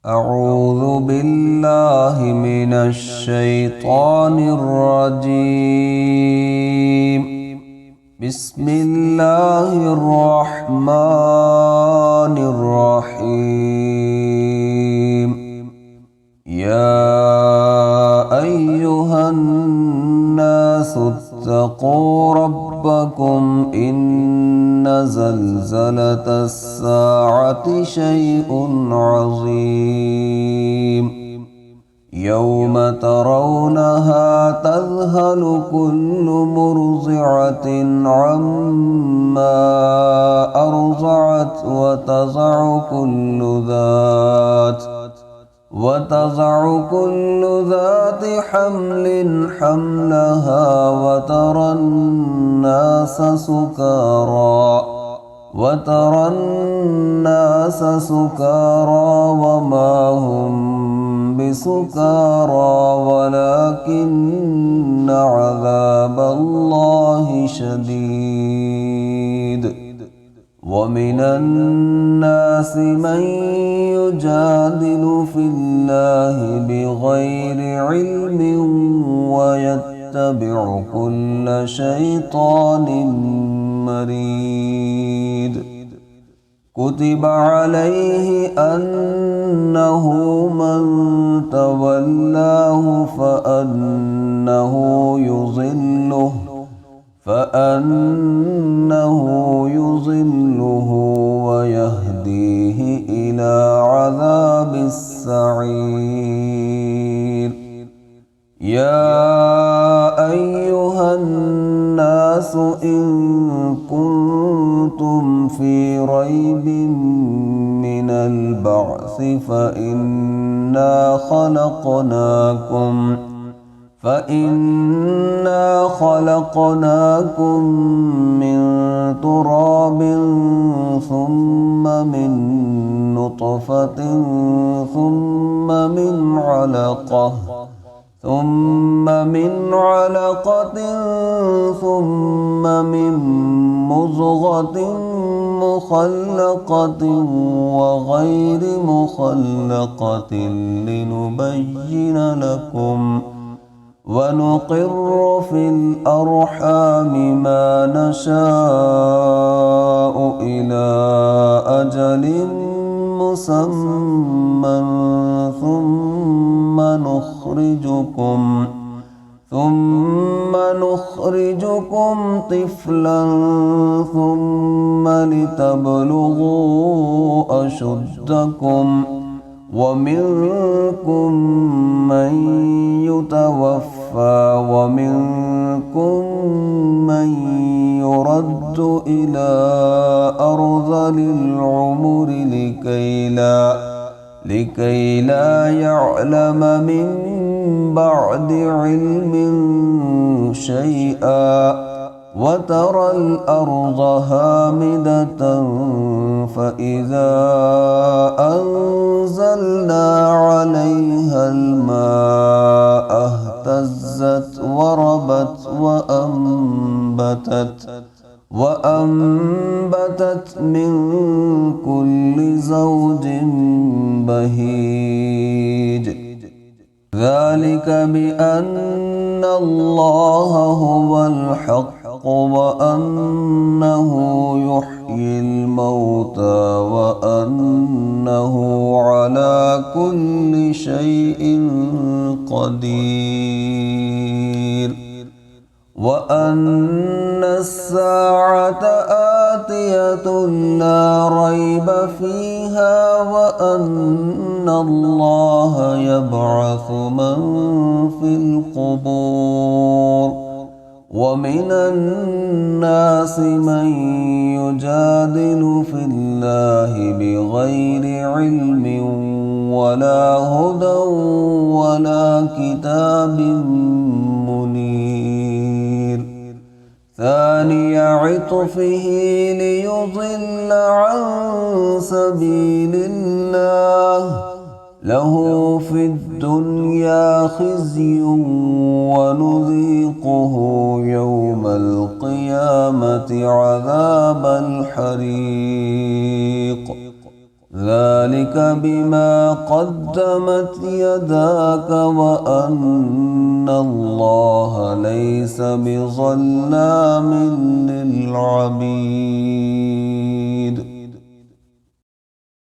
أعوذ بالله من الشيطان الرجيم. بسم الله الرحمن الرحيم. يا أيها الناس اتقوا ربكم إن زلزلة الساعة شيء عظيم. يوم ترونها تذهل كل مرضعة عما أرضعت وتضع كل ذات حمل حملها وترى الناس سكارى وما هم بسكارى ولكن عذاب الله شديد. ومن الناس من يجادل في الله بغير علم ويتبع كل شيطان مريد. كتب عليه أنه من تولاه فأنه يضله ويهديه إلى عذاب السعير. يا أيها الناس إن كنتم في ريب من البعث فإنا خلقناكم من تراب ثم من نطفة ثم من علقة ثم من مضغة مخلقة وغير مخلقة لنبين لكم ونقر في الأرحام ما نشاء إلى أجل مسمى ثم نخرجكم طفلا ثم لتبلغوا أشدكم ومنكم من يتوفى ومنكم من يرد إلى أرذل العمر لكي لا يعلم من بعد علم شيئا. وترى الأرض هامدة فإذا أنزلنا عليها الماء اهتزت وربت وأنبتت من كل زوج بهيج. ذلك بأن الله هو الحق وأنه يحيي الموتى وأنه على كل شيء قدير. وأن الساعة آتية لا ريب فيها وأن الله يبعث من في القبور. ومن الناس من يجادل في الله بغير علم ولا هدى ولا كتاب منير. ثاني عطفه ليضل عن سبيل الله له في الدنيا خزي ونذيقه يوم القيامة عذاب الحريق. ذلك بما قدمت يداك وأن الله ليس بظلام للعبيد